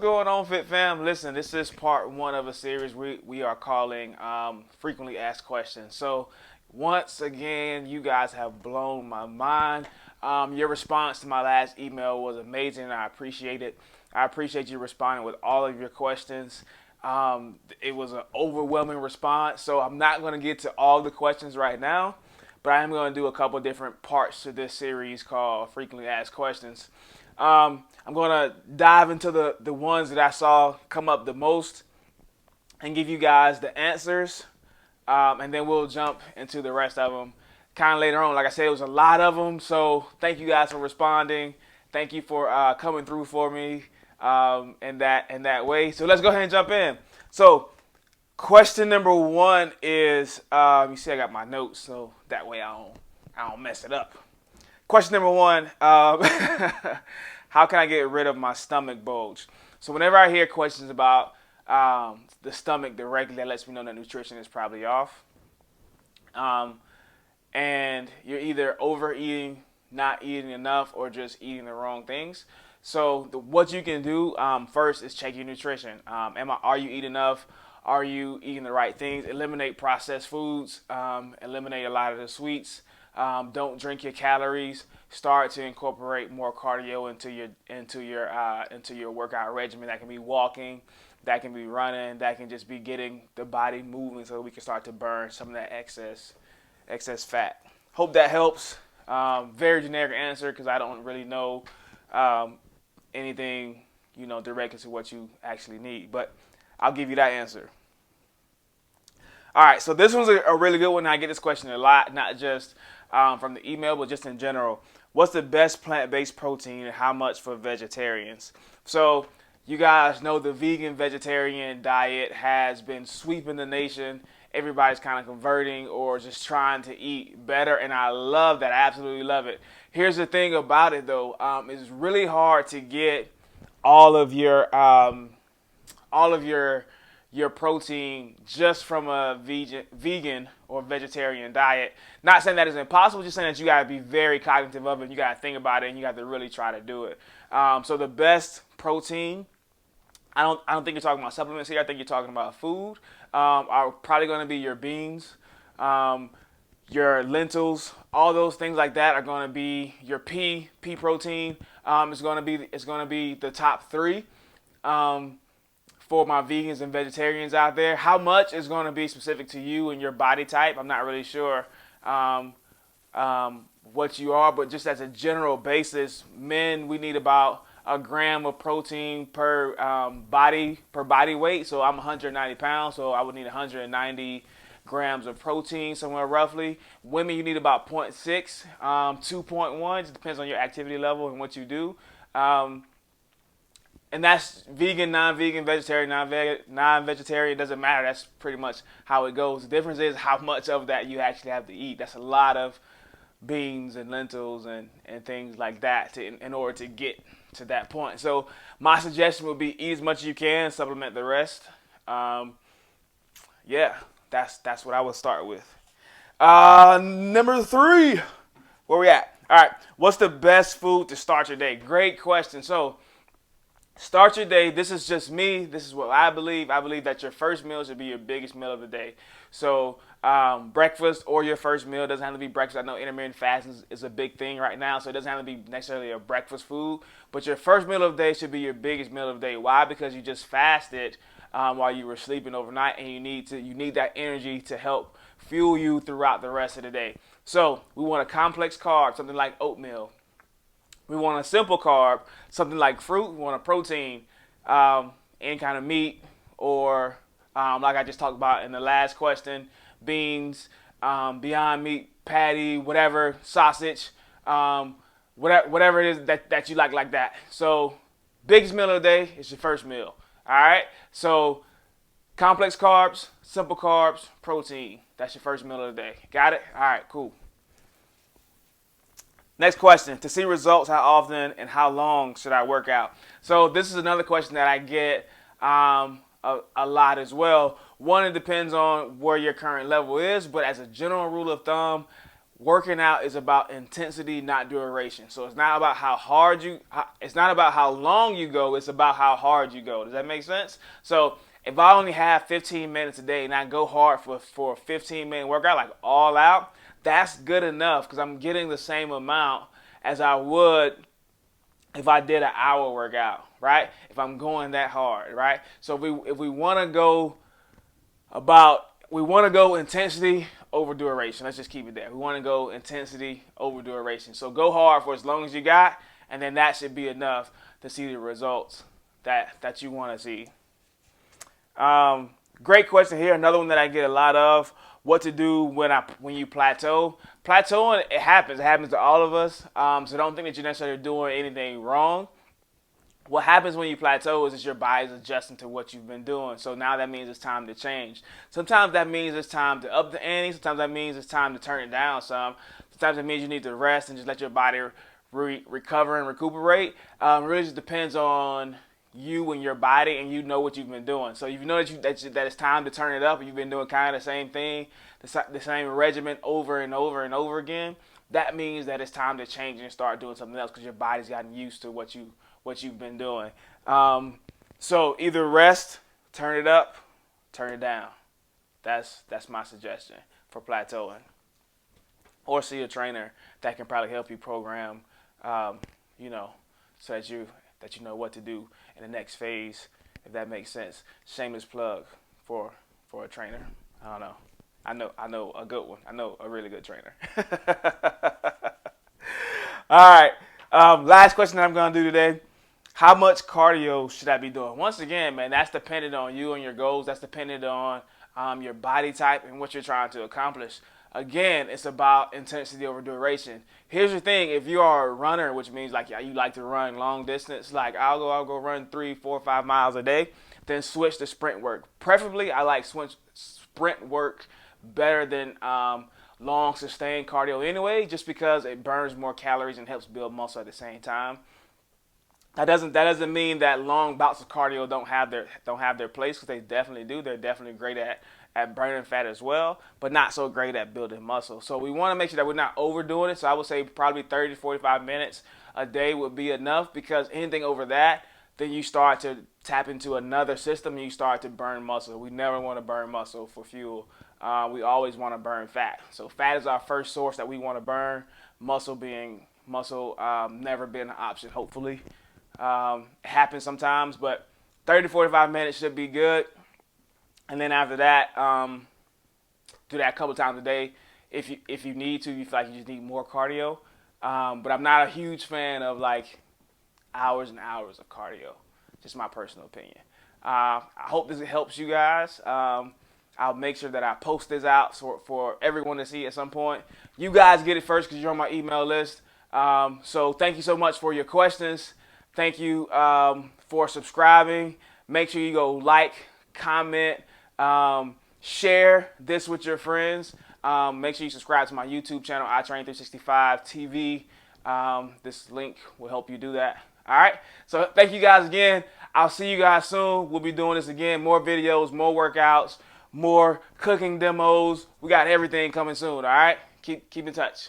going on, Fit Fam? Listen, this is part one of a series we are calling Frequently Asked Questions. So, once again, you guys have blown my mind. Your response to my last email was amazing, and I appreciate it. I appreciate you responding with all of your questions. It was an overwhelming response, so I'm not going to get to all the questions right now, but I am going to do a couple different parts to this series called Frequently Asked Questions. I'm going to dive into the ones that I saw come up the most and give you guys the answers. And then we'll jump into the rest of them kind of later on. Like I said, it was a lot of them. So thank you guys for responding. Thank you for coming through for me in that way. So let's go ahead and jump in. So question number one is, you see I got my notes, so that way I don't mess it up. Question number one, how can I get rid of my stomach bulge? So whenever I hear questions about the stomach directly, that lets me know that nutrition is probably off. And you're either overeating, not eating enough, or just eating the wrong things. So what you can do first is check your nutrition. Are you eating enough? Are you eating the right things? Eliminate processed foods. Eliminate a lot of the sweets. Don't drink your calories. Start to incorporate more cardio into your workout regimen. That can be walking, that can be running, that can just be getting the body moving so we can start to burn some of that excess fat. Hope that helps. Very generic answer because I don't really know anything directly to what you actually need, but I'll give you that answer. All right, so this one's a really good one. I get this question a lot, not just from the email, but just in general. What's the best plant-based protein and how much for vegetarians? So you guys know the vegan vegetarian diet has been sweeping the nation. Everybody's kind of converting or just trying to eat better, and I love that. I absolutely love it. Here's the thing about it, though. It's really hard to get all of your protein just from a vegan or vegetarian diet. Not saying that it's impossible, just saying that you got to be very cognitive of it. You got to think about it, and you got to really try to do it. So the best protein, I don't think you're talking about supplements here. I think you're talking about food. Are probably going to be your beans, your lentils, all those things like that are going to be your pea protein. It's going to be the top three. For my vegans and vegetarians out there. How much is going to be specific to you and your body type? I'm not really sure what you are, but just as a general basis, men, we need about a gram of protein per body weight. So I'm 190 pounds, so I would need 190 grams of protein somewhere roughly. Women, you need about 0.6, 2.1. It depends on your activity level and what you do. And that's vegan, non-vegan, vegetarian, non-vegetarian. It doesn't matter. That's pretty much how it goes. The difference is how much of that you actually have to eat. That's a lot of beans and lentils and things like that in order to get to that point. So my suggestion would be eat as much as you can, supplement the rest. Yeah, that's what I would start with. Number three, where we at? All right, what's the best food to start your day? Great question. So start your day. This is just me. This is what I believe. I believe that your first meal should be your biggest meal of the day. So breakfast or your first meal doesn't have to be breakfast. I know intermittent fasting is a big thing right now, so it doesn't have to be necessarily a breakfast food. But your first meal of the day should be your biggest meal of the day. Why? Because you just fasted while you were sleeping overnight, and you need that energy to help fuel you throughout the rest of the day. So we want a complex carb, something like oatmeal. We want a simple carb, something like fruit. We want a protein, any kind of meat, or like I just talked about in the last question, beans, Beyond Meat, patty, whatever, sausage, whatever it is that you like that. So biggest meal of the day is your first meal. All right. So complex carbs, simple carbs, protein. That's your first meal of the day. Got it? All right. Cool. Next question, to see results, how often and how long should I work out? So this is another question that I get a lot as well. One, it depends on where your current level is, but as a general rule of thumb, working out is about intensity, not duration. So it's not about how hard you, it's not about how long you go, it's about how hard you go. Does that make sense? So if I only have 15 minutes a day and I go hard for a 15-minute workout, like all out, that's good enough because I'm getting the same amount as I would if I did an hour workout, right? If I'm going that hard, right? So if we want to go intensity over duration. Let's just keep it there. We want to go intensity over duration. So go hard for as long as you got, and then that should be enough to see the results that you want to see. Great question here. Another one that I get a lot of: what to do when you plateau. Plateauing, it happens. It happens to all of us. So don't think that you're necessarily doing anything wrong. What happens when you plateau is that your body's adjusting to what you've been doing. So now that means it's time to change. Sometimes that means it's time to up the ante. Sometimes that means it's time to turn it down some. Sometimes it means you need to rest and just let your body recover and recuperate. It really just depends on you and your body, and you know what you've been doing. So if you know that it's time to turn it up, and you've been doing kind of the same thing, the same regimen over and over and over again, that means that it's time to change and start doing something else because your body's gotten used to what you've been doing. So either rest, turn it up, turn it down. That's my suggestion for plateauing. Or see a trainer that can probably help you program, so that you know what to do in the next phase, if that makes sense. Shameless plug for a trainer. I don't know. I know a good one. I know a really good trainer. All right. Last question that I'm going to do today. How much cardio should I be doing? Once again, man, that's dependent on you and your goals. That's dependent on your body type and what you're trying to accomplish. Again, it's about intensity over duration. Here's the thing: if you are a runner, which means like you like to run long distance, like I'll go run 3, 4, 5 miles a day, then switch to sprint work. Preferably, I like sprint work better than long sustained cardio anyway, just because it burns more calories and helps build muscle at the same time. That doesn't mean that long bouts of cardio don't have their place, because they definitely do. They're definitely great at burning fat as well, but not so great at building muscle. So we want to make sure that we're not overdoing it. So I would say probably 30 to 45 minutes a day would be enough, because anything over that, then you start to tap into another system and you start to burn muscle. We never want to burn muscle for fuel. We always want to burn fat. So fat is our first source that we want to burn. Muscle never been an option, hopefully. It happens sometimes, but 30 to 45 minutes should be good. And then after that, do that a couple times a day. If you need to, you feel like you just need more cardio. But I'm not a huge fan of like hours and hours of cardio. Just my personal opinion. I hope this helps you guys. I'll make sure that I post this out for everyone to see at some point. You guys get it first because you're on my email list. So thank you so much for your questions. Thank you for subscribing. Make sure you go like, comment, share this with your friends. Make sure you subscribe to my YouTube channel, iTrain365 TV. This link will help you do that. All right. So thank you guys again. I'll see you guys soon. We'll be doing this again. More videos, more workouts, more cooking demos. We got everything coming soon. All right. Keep in touch.